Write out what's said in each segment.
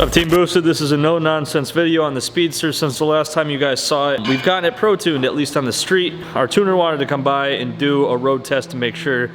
What's up, Team Boosted? This is a no-nonsense video on the Speedster. Since the last time you guys saw it, we've gotten it pro-tuned, at least on the street. Our tuner wanted to come by and do a road test to make sure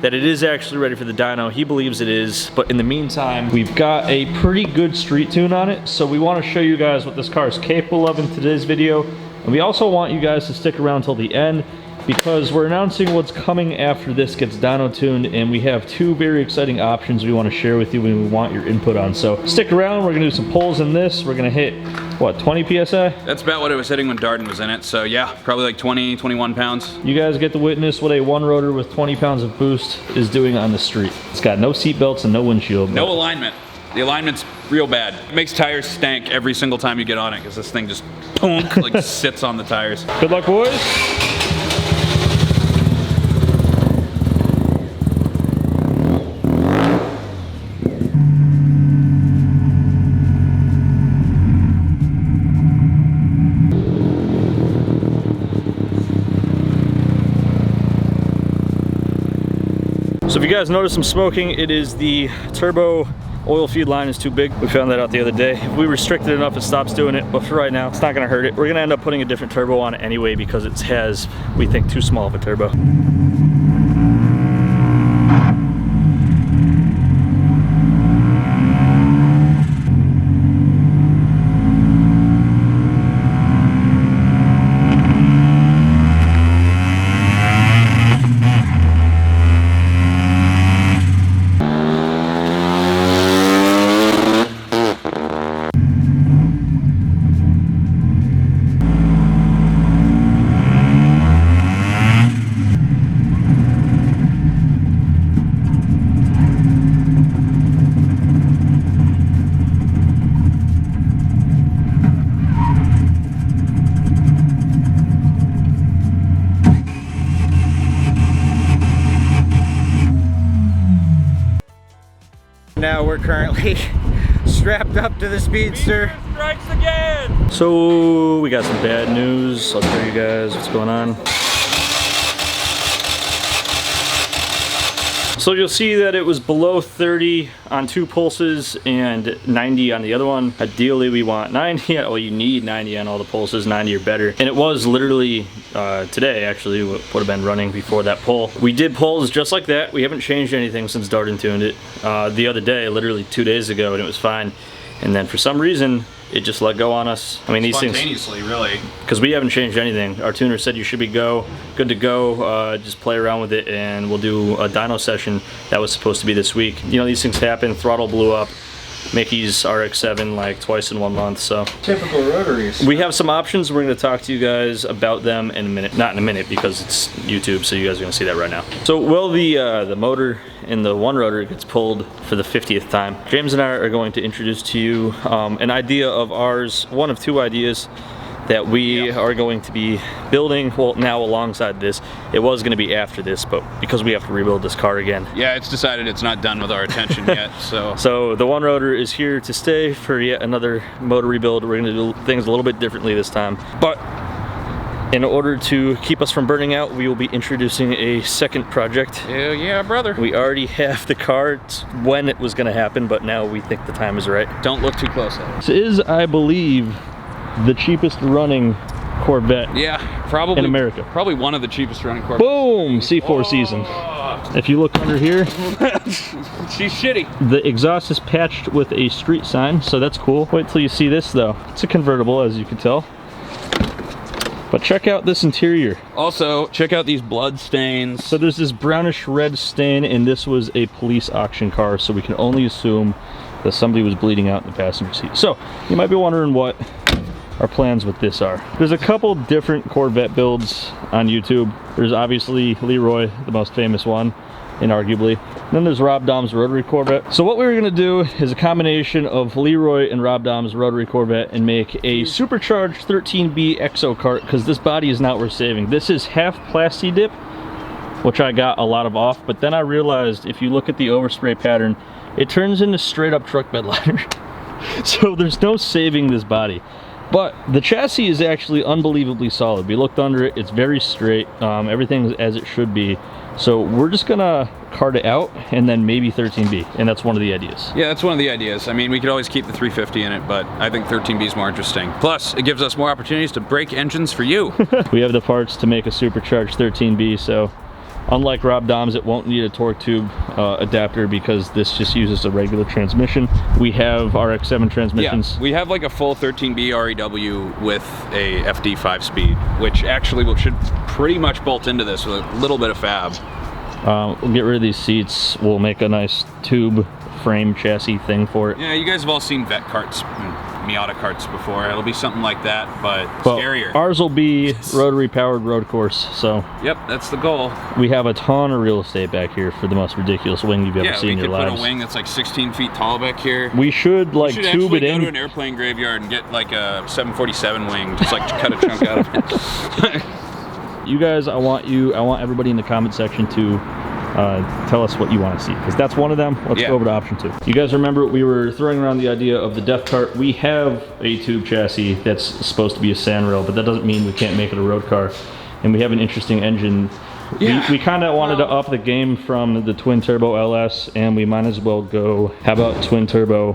that it is actually ready for the dyno. He believes it is, but in the meantime, we've got a pretty good street tune on it, so we want to show you guys what this car is capable of in today's video. And we also want you guys to stick around till the end, because we're announcing what's coming after this gets dyno tuned, and we have two very exciting options we want to share with you and we want your input on. So stick around, we're going to do some pulls in this. We're going to hit, what, 20 PSI? That's about what it was hitting when Darden was in it, so yeah, probably like 20, 21 pounds. You guys get to witness what a One Rotor with 20 pounds of boost is doing on the street. It's got no seat belts and no windshield. No alignment. The alignment's real bad. It makes tires stank every single time you get on it, because this thing just boom, like sits on the tires. Good luck, boys. So if you guys notice some smoking, it is the turbo oil feed line is too big. We found that out the other day. If we restrict it enough, it stops doing it, but for right now, it's not gonna hurt it. We're gonna end up putting a different turbo on it anyway because it has, we think, too small of a turbo. Now we're currently strapped up to the Speedster. Strikes again! So we got some bad news. I'll tell you guys what's going on. So you'll see that it was below 30 on two pulses and 90 on the other one. Ideally we want 90, well you need 90 on all the pulses, 90 or better. And it was literally today actually would have been running before that pull. We did pulls just like that. We haven't changed anything since Darden tuned it the other day, literally 2 days ago, and it was fine. And then for some reason, it just let go on us. I mean, these things spontaneously, really, because we haven't changed anything. Our tuner said you should be good to go. Just play around with it, and we'll do a dyno session that was supposed to be this week. You know, these things happen. Throttle blew up. Mickey's RX-7 like twice in 1 month, so. Typical rotaries. We have some options. We're gonna talk to you guys about them in a minute. Not in a minute because it's YouTube, so you guys are gonna see that right now. So while the motor in the One Rotor gets pulled for the 50th time, James and I are going to introduce to you an idea of ours, one of two ideas that we are going to be building, well, now alongside this. It was going to be after this, but because we have to rebuild this car again. Yeah, it's decided it's not done with our attention yet, so. So the One Rotor is here to stay for yet another motor rebuild. We're going to do things a little bit differently this time. But in order to keep us from burning out, we will be introducing a second project. Hell yeah, brother. We already have the car when it was going to happen, but now we think the time is right. Don't look too close at it. This is, I believe, the cheapest running Corvette, yeah, probably in America. Probably one of the cheapest running Corvettes. Boom! C4 season. If you look under here, she's shitty. The exhaust is patched with a street sign, so that's cool. Wait till you see this though. It's a convertible, as you can tell. But check out this interior. Also, check out these blood stains. So there's this brownish red stain, and this was a police auction car, so we can only assume that somebody was bleeding out in the passenger seat. So you might be wondering what our plans with this are. There's a couple different Corvette builds on YouTube. There's obviously Leroy, the most famous one, inarguably. And then there's Rob Dom's rotary Corvette. So what we're gonna do is a combination of Leroy and Rob Dom's rotary Corvette and make a supercharged 13B Exo cart, because this body is not worth saving. This is half plasti dip, which I got a lot of off, but then I realized if you look at the overspray pattern, it turns into straight up truck bed liner. So there's no saving this body. But the chassis is actually unbelievably solid. We looked under it, it's very straight, everything's as it should be. So we're just gonna cart it out and then maybe 13B, and that's one of the ideas. Yeah, that's one of the ideas. I mean, we could always keep the 350 in it, but I think 13B is more interesting. Plus, it gives us more opportunities to break engines for you. We have the parts to make a supercharged 13B, so unlike Rob Dom's, it won't need a torque tube adapter because this just uses a regular transmission. We have RX-7 transmissions. Yeah, we have like a full 13B REW with a FD 5-speed, which actually should pretty much bolt into this with a little bit of fab. We'll get rid of these seats. We'll make a nice tube frame chassis thing for it. Yeah, you guys have all seen vet carts and Miata carts before. It'll be something like that, but scarier. Ours will be rotary powered road course, so. Yep, that's the goal. We have a ton of real estate back here for the most ridiculous wing you've ever seen in your lives. Yeah, we could put a wing that's like 16 feet tall back here. We should like tube it in. Go to an airplane graveyard and get like a 747 wing, just like cut a chunk out of it. You guys, I want everybody in the comment section to tell us what you want to see, because that's one of them. Let's go over to option 2. You guys remember we were throwing around the idea of the death cart. We have a tube chassis that's supposed to be a sandrail, but that doesn't mean we can't make it a road car. And we have an interesting engine. Yeah. We kind of wanted to up the game from the twin turbo LS, and we might as well go, how about twin turbo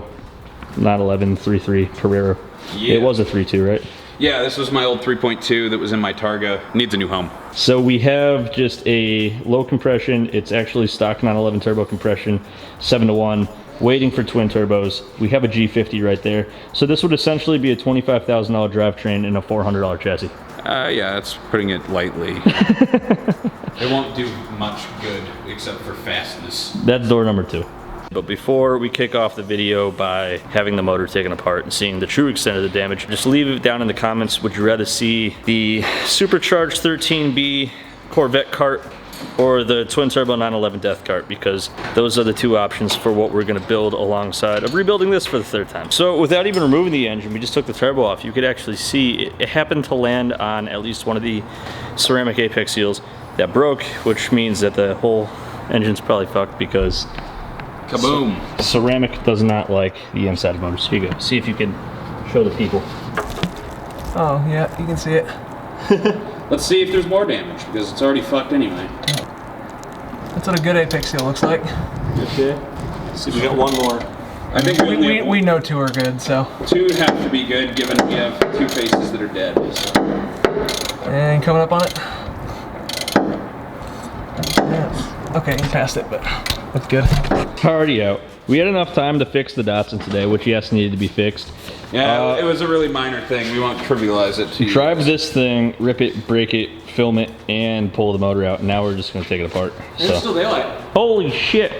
911 3.3 Carrera? Yeah. It was a 3.2, right? Yeah, this was my old 3.2 that was in my Targa. Needs a new home. So we have just a low compression. It's actually stock 911 turbo compression, 7-to-1, waiting for twin turbos. We have a G50 right there. So this would essentially be a $25,000 drivetrain and a $400 chassis. Yeah, that's putting it lightly. It won't do much good except for fastness. That's door number 2. But before we kick off the video by having the motor taken apart and seeing the true extent of the damage, just leave it down in the comments. Would you rather see the supercharged 13B Corvette cart or the twin turbo 911 death cart? Because those are the two options for what we're going to build alongside of rebuilding this for the 3rd time. So without even removing the engine, we just took the turbo off. You could actually see it happened to land on at least one of the ceramic apex seals that broke, which means that the whole engine's probably fucked because kaboom. Ceramic does not like the inside of motors. Here you go. See if you can show the people. Oh, yeah, you can see it. Let's see if there's more damage, because it's already fucked anyway. That's what a good apex seal looks like. Okay. See, we got one more. I think we know 2 are good, so. 2 have to be good, given we have 2 faces that are dead. So. And coming up on it. Yes. Okay, you passed it, but that's good. Already out. We had enough time to fix the Datsun today, which yes needed to be fixed. Yeah, it was a really minor thing. We won't trivialize it. Drive this thing, rip it, break it, film it, and pull the motor out. Now we're just going to take it apart. It's still daylight. Holy shit.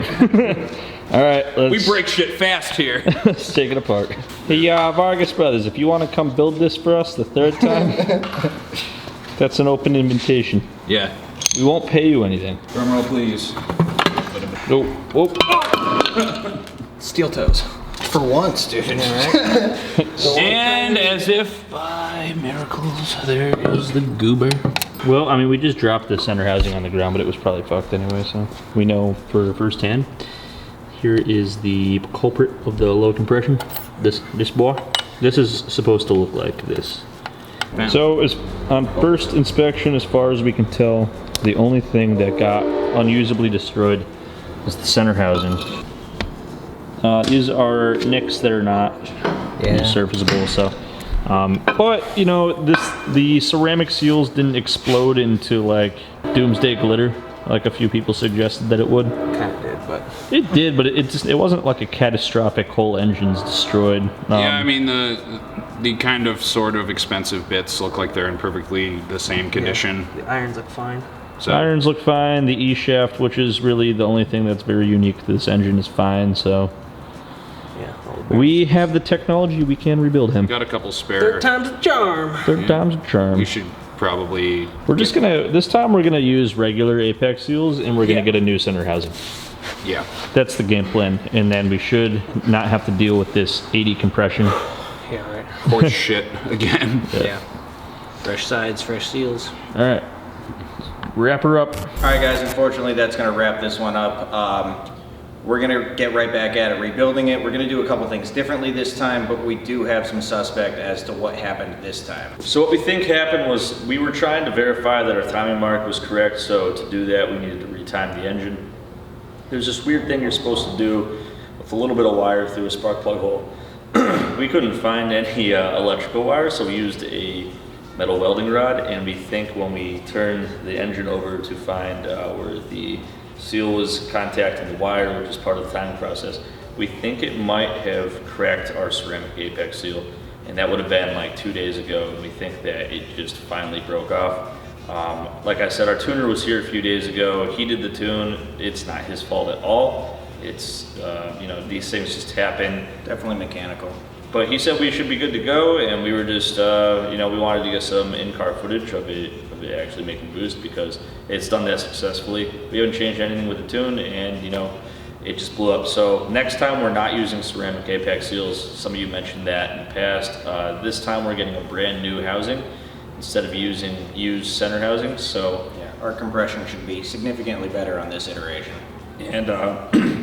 All right, we break shit fast here. Let's take it apart. Hey, Vargas Brothers, if you want to come build this for us the 3rd time, that's an open invitation. Yeah. We won't pay you anything. Drum roll, please. Nope. Oh. Steel toes. For once, dude. Yeah, right? And as if by miracles, there is the goober. Well, I mean, we just dropped the center housing on the ground, but it was probably fucked anyway, so we know for first hand. Here is the culprit of the low compression. This boy. This is supposed to look like this. Man. So, on first inspection, as far as we can tell, the only thing that got unusably destroyed is the center housing. These are nicks that are not serviceable, so. But, you know, the ceramic seals didn't explode into, like, doomsday glitter, like a few people suggested that it would. Kind of did, but. It did, but it wasn't like a catastrophic whole engine's destroyed. Yeah, I mean, the kind of sort of expensive bits look like they're in perfectly the same condition. Yeah, the irons look fine. So. Irons look fine. The E-shaft, which is really the only thing that's very unique to this engine, is fine. So yeah, we have the technology. We can rebuild him. Got a couple spare. 3rd time's a charm. 3rd time's a charm. We should probably. We're just gonna this time we're gonna use regular apex seals, and we're gonna get a new center housing. Yeah. That's the game plan, and then we should not have to deal with this 80 compression. Yeah, right. Horse shit again. Yeah. Fresh sides, fresh seals. All right. Wrap her up. All right, guys, unfortunately, that's going to wrap this one up. We're gonna get right back at it, rebuilding it. We're gonna do a couple things differently this time, but we do have some suspect as to what happened this time. So what we think happened was we were trying to verify that our timing mark was correct, so to do that we needed to retime the engine. There's this weird thing you're supposed to do with a little bit of wire through a spark plug hole. We couldn't find any electrical wire, so we used a metal welding rod, and we think when we turned the engine over to find where the seal was contacting the wire, which is part of the timing process, we think it might have cracked our ceramic apex seal, and that would have been like 2 days ago, and we think that it just finally broke off. Like I said, our tuner was here a few days ago. He did the tune. It's not his fault at all. It's, you know, these things just happen. Definitely mechanical. But he said we should be good to go, and we were just, you know, we wanted to get some in-car footage of it actually making boost, because it's done that successfully. We haven't changed anything with the tune, and you know, it just blew up. So next time we're not using ceramic apex seals. Some of you mentioned that in the past. This time we're getting a brand new housing instead of using used center housing. So yeah, our compression should be significantly better on this iteration. And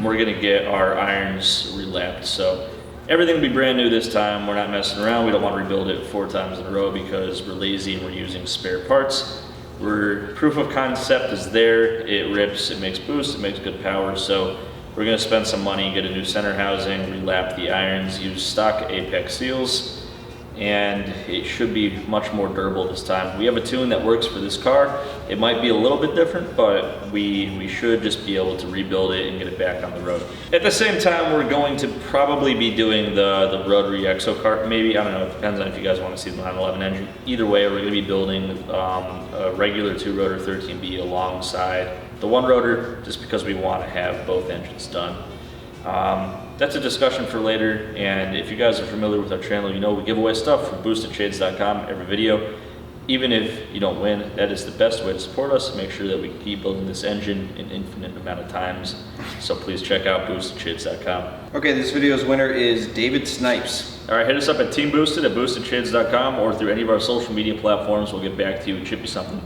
we're gonna get our irons relapped. So everything will be brand new this time. We're not messing around. We don't want to rebuild it 4 times in a row because we're lazy and we're using spare parts. Proof of concept is there. It rips, it makes boost, it makes good power. So we're going to spend some money, get a new center housing, relap the irons, use stock apex seals, and it should be much more durable this time. We have a tune that works for this car. It might be a little bit different, but we should just be able to rebuild it and get it back on the road. At the same time, we're going to probably be doing the rotary exo cart, maybe. I don't know, it depends on if you guys want to see the 911 engine. Either way, we're going to be building a regular 2-rotor 13B alongside the One Rotor, just because we want to have both engines done. That's a discussion for later, and if you guys are familiar with our channel, you know we give away stuff from boostedshades.com every video. Even if you don't win, that is the best way to support us, make sure that we can keep building this engine an infinite amount of times. So please check out boostedshades.com. Okay, this video's winner is David Snipes. All right, hit us up at Teamboosted at boostedshades.com or through any of our social media platforms. We'll get back to you and ship you something.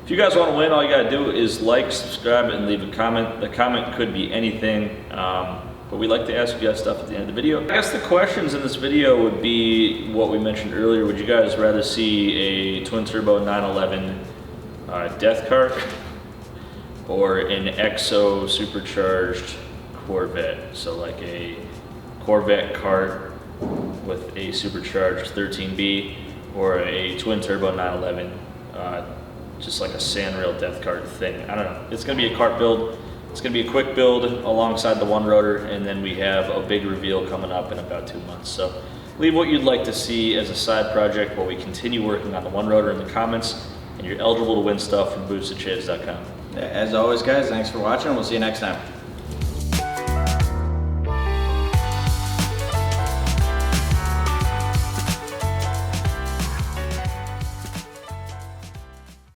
If you guys want to win, all you got to do is like, subscribe, and leave a comment. The comment could be anything. But we like to ask you guys stuff at the end of the video. I guess the questions in this video would be what we mentioned earlier. Would you guys rather see a twin turbo 911 death cart or an exo supercharged Corvette? So like a Corvette cart with a supercharged 13B, or a twin turbo 911, just like a sandrail death cart thing. I don't know. It's gonna be a cart build. It's going to be a quick build alongside the One Rotor, and then we have a big reveal coming up in about 2 months. So leave what you'd like to see as a side project while we continue working on the One Rotor in the comments, and you're eligible to win stuff from boostedshades.com. As always, guys, thanks for watching. We'll see you next time.